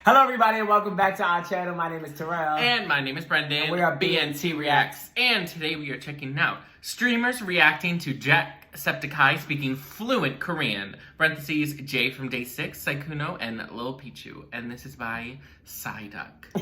Hello everybody and welcome back to our channel. My name is Terrell. And my name is Brendan. And we are BNT Reacts. And today we are checking out streamers reacting to Jacksepticeye speaking fluent Korean. Parentheses, J from DAY6, Sykkuno, and LilyPichu. And this is by Psyduck.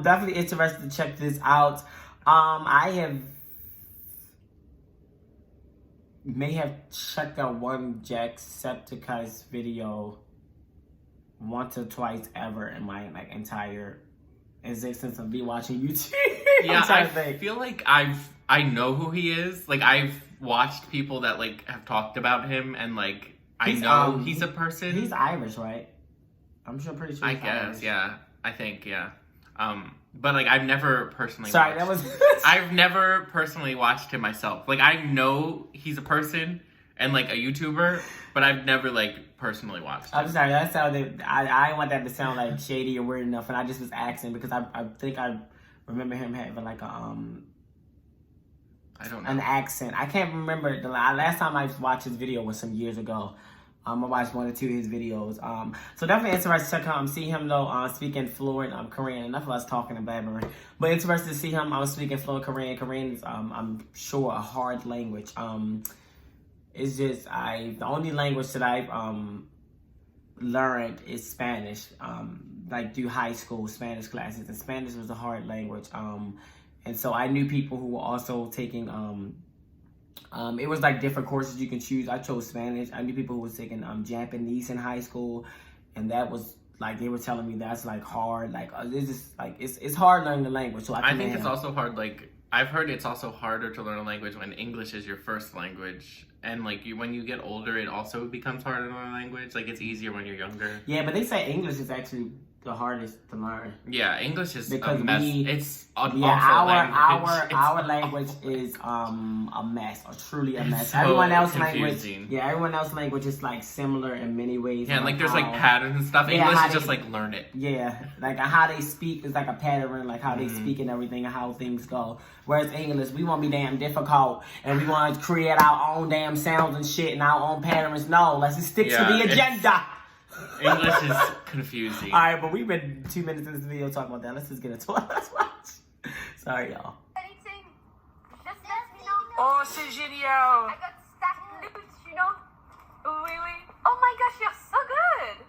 Definitely interested to check this out. I may have checked out one Jacksepticeye's video once or twice ever in my entire existence of me watching YouTube. Yeah, I feel like I know who he is. Like I've watched people that have talked about him, and I know he's a person. He's Irish, right? Pretty sure. I guess, Irish. Yeah. I think, yeah. But I've never personally. I've never personally watched him myself. I know he's a person and a YouTuber, but I've never personally watched him. I'm sorry, that sounded. I didn't want that to sound shady or weird enough, and I just was asking because I think I remember him having I don't know. An accent. I can't remember the last time I watched his video was some years ago. I watched one or two of his videos. So definitely interested to come see him though. Speaking fluent Korean. Enough of us talking and blabbering. But interested to see him. Speaking fluent Korean. Korean is I'm sure a hard language. It's just the only language that I've learned is Spanish. Through high school Spanish classes, and Spanish was a hard language. And so I knew people who were also taking it was different courses you can choose. I chose Spanish. I knew people who was taking Japanese in high school, and that was they were telling me that's hard. It's just it's hard learning the language. So I think it's also hard. I've heard it's also harder to learn a language when English is your first language, and when you get older, it also becomes harder to learn a language. It's easier when you're younger. Yeah, but they say English is actually the hardest to learn. Yeah, English is because a mess. It's an our language is a mess, or truly a mess. So everyone else's confusing. everyone else's language is similar in many ways. Yeah, there's patterns and stuff. Yeah, English is just learn it. Yeah, how they speak is a pattern, how they speak and everything, and how things go. Whereas English, we want to be damn difficult, and we want to create our own damn sounds and shit and our own patterns. No, let's just stick to the agenda. English is confusing. Alright, but we've been 2 minutes into this video talking about that. Let's just get into it. Let's watch. Sorry, y'all. Anything? Just let me know. Oh, c'est génial. I got stacked loot, you know? Oui, oui. Oh my gosh, you're so good.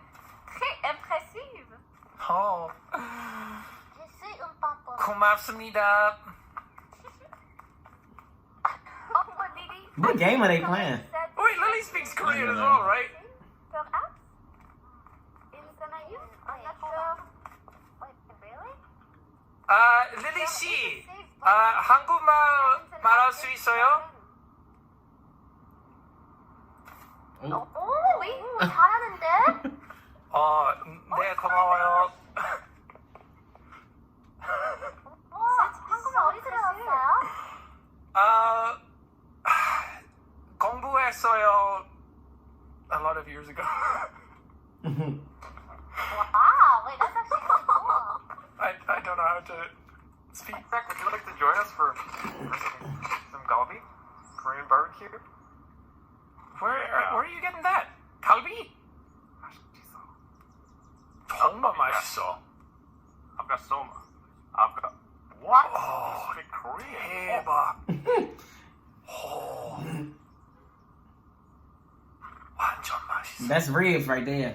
Très impressive. Oh, Je suis un pampa. 고맙습니다. Oh, Lily. What game are they playing? Wait, Lily speaks Korean as well, right? Perhaps? I'm not sure. Wait, really? Lily 씨, 한국말 말할 수 있어요? 오, 잘하는데? 네, 고마워요. 한국말 어디서 배웠어요? 공부했어요 a lot of years ago. Wow, wait, that's actually really cool. I don't know how to speak. Zach, would you like to join us for some galbi? Korean barbecue? Where are you getting that? 갈비? 정말 맛있어. I've got soma. I've got what? Oh, you speak Korean? 대박. 완전 맛있어. That's ribs right there.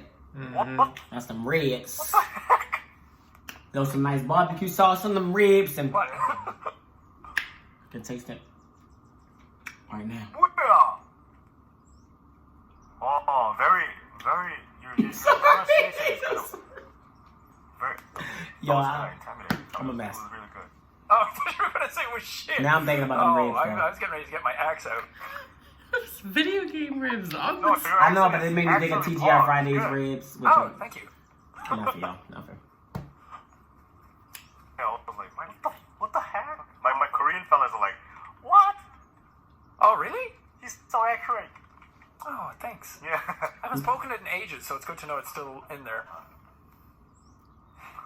That's some ribs. What the heck? Throw some nice barbecue sauce on them ribs and What? can taste it right now. 뭐야? Oh, very, your pronunciation is good. Very. Yo, That was kinda intimidating. I'm a mess. It was really good. Oh, I thought you were gonna say it was shit. Now I'm thinking about them ribs. I was getting ready to get my axe out. Video game ribs. No, so your I know, accent but it is made me think of excellent. TGI Oh, Fridays good. ribs. Which Oh, thank you. not for y'all. Not for. Yeah, I was like, what the heck? My Korean fellas are like, what? Oh, really? He's so accurate. Oh, thanks. Yeah. I haven't spoken it in ages, so it's good to know it's still in there.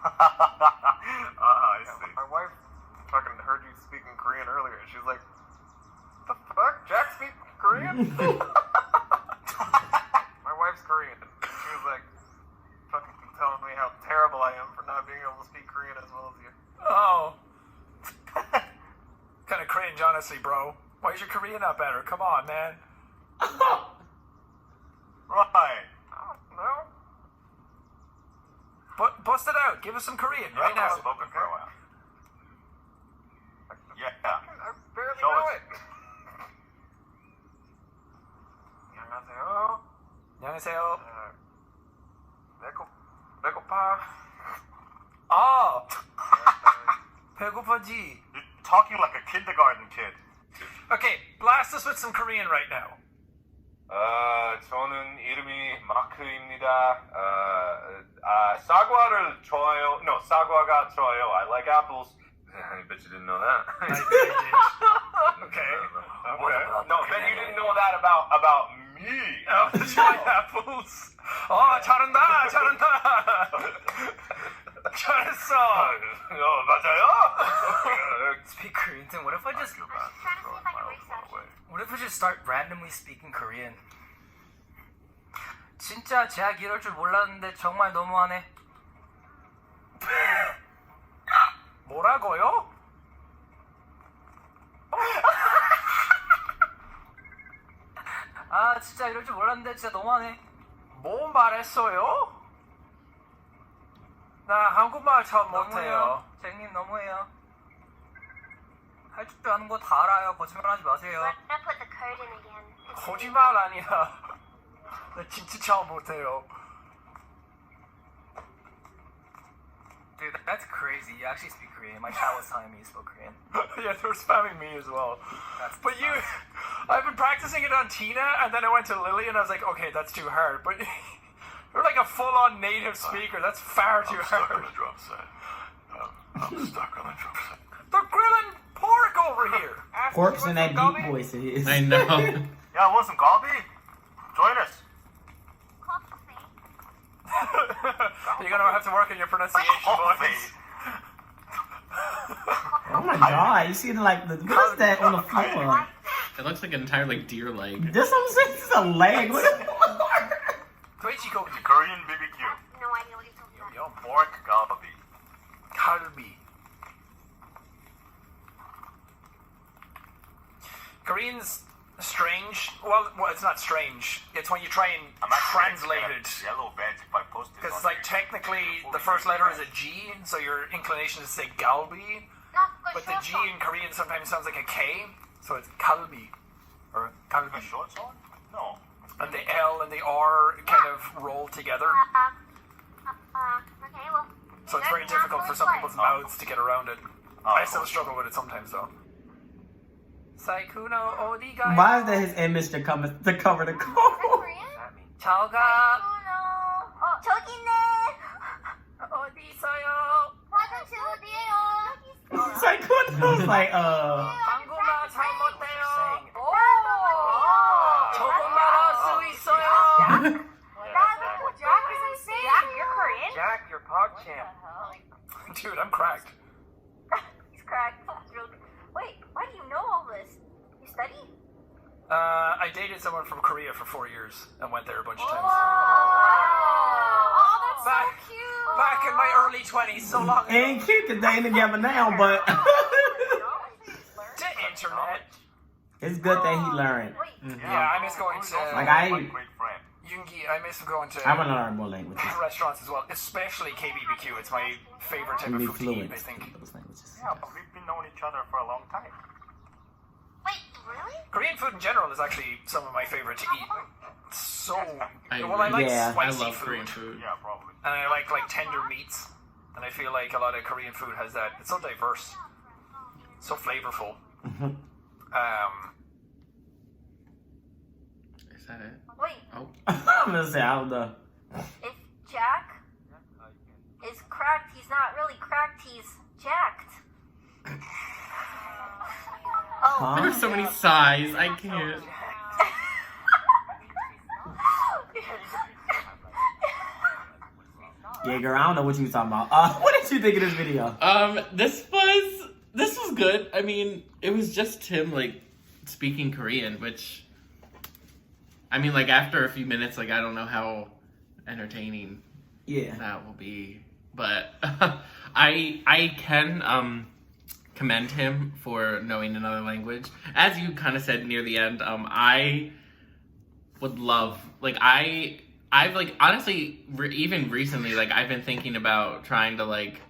I see. My wife fucking heard you speaking Korean earlier. She's like, "The fuck? Jack speak Korean?" My wife's Korean. She was like, fucking telling me how terrible I am for not being able to speak Korean as well as you. Oh. Kind of cringe, honestly, bro. Why is your Korean not better? Come on, man. Right. No. Bust it out. Give us some Korean right now. I've spoken for a while. Yeah. I barely Show know us. it. 안녕하세요. 안녕하세요. 배고파. Oh. 배고파지. You're talking like a kindergarten kid. Okay, blast us with some Korean right now. 저는 이름이 마크입니다. 사과를 좋아해요. No, 사과가 좋아요. I like apples. I bet you didn't know that. Okay. No, bet you didn't know that about me. apples. 잘한다. 잘했어. 맞아요. Speak Korean. Then what if I just start randomly speaking Korean? 진짜 제약 이럴 줄 몰랐는데 정말 너무하네. 뭐라고요? 아 진짜 이럴 줄 몰랐는데 진짜 너무하네. 뭐 말했어요? 나 한국말 잘 못해요. 너무해요. 쟁님 너무해요. 할 줄 아는 거 다 알아요. 거짓말하지 마세요. I'm gonna put the card in again. 거짓말 아니야. 나 진짜 잘 못해요. Dude, that's crazy. You actually speak Korean. My chat was telling me you spoke Korean. Yeah, they're spamming me as well. That's But you, I've been practicing it on Tina, and then I went to Lily, and I was like, okay, that's too hard. But you're like a full-on native speaker. That's far too hard. drum set. I'm stuck on the drum set. They're grilling pork over here. Corpse in that deep voice of his. I know. Yeah, want some coffee? Join us. You're gonna have to work on your pronunciation, boys. Oh my god, you see like what is that on the floor? It looks like an entire like deer leg. This I'm saying, this is a leg. What the Daichi-go, Korean BBQ. No idea what you're talking about. Yo, pork galbi. kalbi. Korean's strange. Well, it's not strange. It's when you try and translate it. Yellow badge if I post this. Because it's like technically the first letter is a G, so your inclination is to say galbi. But the G in Korean sometimes sounds like a K, so it's kalbi. Or kalbi. A short sword? No. And the L and the R kind of roll together. Okay, well. So it's very difficult for some people's mouths to get around it. I still struggle with it sometimes though. Sykkuno 어디 가요? Why is that his image to cover the code? 잘 가. 저기 있네. 어디 있어요? 화장실 어디에요? Sykkuno's like 한국말 잘 못해요. Oh. 조금 말할 수 있어요. Jack is insane. Jack, you're Korean? Jack, you're PogChamp. Dude, I'm cracked. He's cracked. Wait, why do you know all this? You study? I dated someone from Korea for 4 years and went there a bunch of times. Oh, that's Back- so cute. Back in my early 20s, so long ago. it ain't cute that they ain't together now, but The internet. it's good that he learned. Yeah, I miss going to Like My great friend. Yoongi. I miss going to I want to learn more languages. restaurants as well, especially KBBQ. It's my favorite type And of be food to fluent eat, I think. in those languages. Yeah, but we've been knowing each other for a long time. Wait, really? Korean food in general is actually some of my favorite to eat. So, I well, I like Yeah. I spicy love food. Korean food. Yeah, probably. And I like tender meats. And I feel like a lot of Korean food has that. It's so diverse, so flavorful. Is that it? Wait, Oh. I'm gonna say I don't know. if Jack is cracked, he's not really cracked, he's jacked. Oh, There's so many sighs. I can't. Yeah, girl, I don't know what you was talking about. What did you think of this video? This was good. I mean, it was just him like speaking Korean, which I mean, like after a few minutes, like I don't know how entertaining Yeah. that will be. but I can commend him for knowing another language. As you kind of said near the end, I would love, like, I've like honestly even recently, like, I've been thinking about trying to like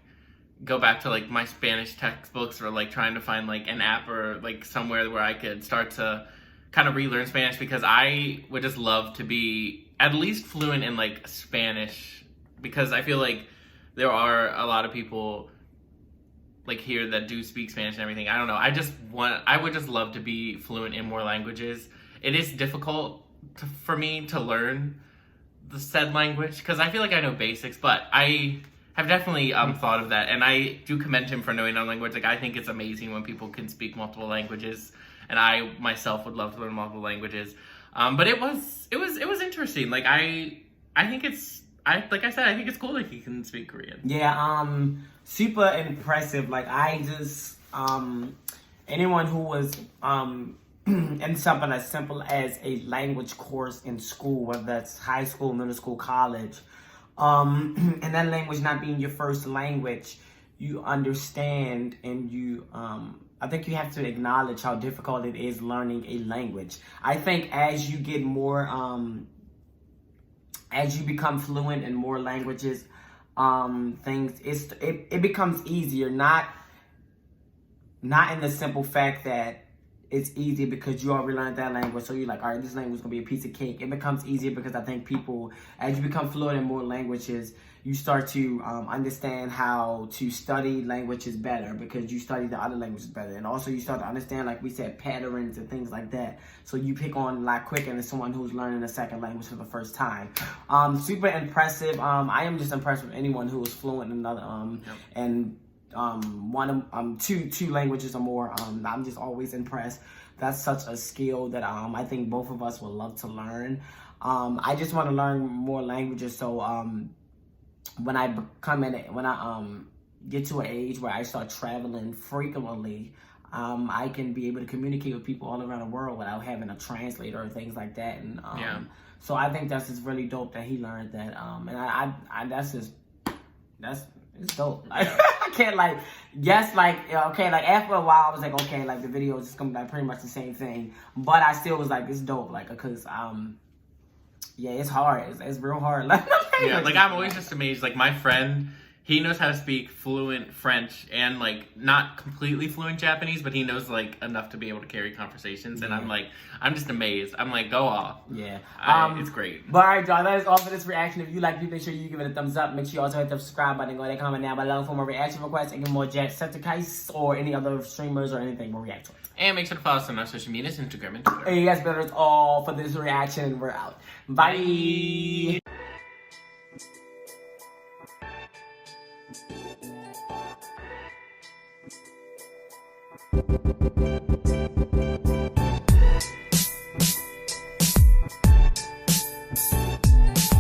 go back to like my Spanish textbooks, or like trying to find like an app or like somewhere where I could start to kind of relearn Spanish, because I would just love to be at least fluent in like Spanish, because I feel like there are a lot of people like here that do speak Spanish and everything. I don't know. I would just love to be fluent in more languages. It is difficult for me to learn the said language, because I feel like I know basics, but I have definitely thought of that, and I do commend him for knowing a language. Like, I think it's amazing when people can speak multiple languages, and I myself would love to learn multiple languages. But it was interesting. Like, I think it's, like I said, I think it's cool that he can speak Korean. Yeah, super impressive. Like, I just, anyone who was in something as simple as a language course in school, whether that's high school, middle school, college, and that language not being your first language, you understand, and you, I think you have to acknowledge how difficult it is learning a language. I think as you get more, as you become fluent in more languages, it becomes easier, not in the simple fact that it's easy because you already learned that language, so you're like, all right, this language is going to be a piece of cake. It becomes easier because I think people, as you become fluent in more languages, you start to understand how to study languages better, because you study the other languages better. And also you start to understand, like we said, patterns and things like that. So you pick on a lot quicker than someone who's learning a second language for the first time. Super impressive. I am just impressed with anyone who is fluent in another, and two languages or more. I'm just always impressed. That's such a skill that I think both of us would love to learn. I just want to learn more languages, so when I get to an age where I start traveling frequently, I can be able to communicate with people all around the world without having a translator or things like that. And so I think that's just really dope that he learned that. And it's dope. Like, I can't after a while I was like, okay, like the video is just gonna be like pretty much the same thing, but I still was like, it's dope, like, because yeah, it's hard. It's real hard. Yeah, like, I'm always just amazed. Like, my friend, he knows how to speak fluent French and, like, not completely fluent Japanese, but he knows, like, enough to be able to carry conversations. And I'm just amazed. I'm like, go off. Yeah. It's great. But all right, y'all, that is all for this reaction. If you like it, make sure you give it a thumbs up. Make sure you also hit the subscribe button. Go ahead and comment down below for more reaction requests and more Jacksepticeye or any other streamers or anything we'll react to. And make sure to follow us on our social medias, Instagram and Twitter. And yes, that's all for this reaction, and we're out. Bye. Bye.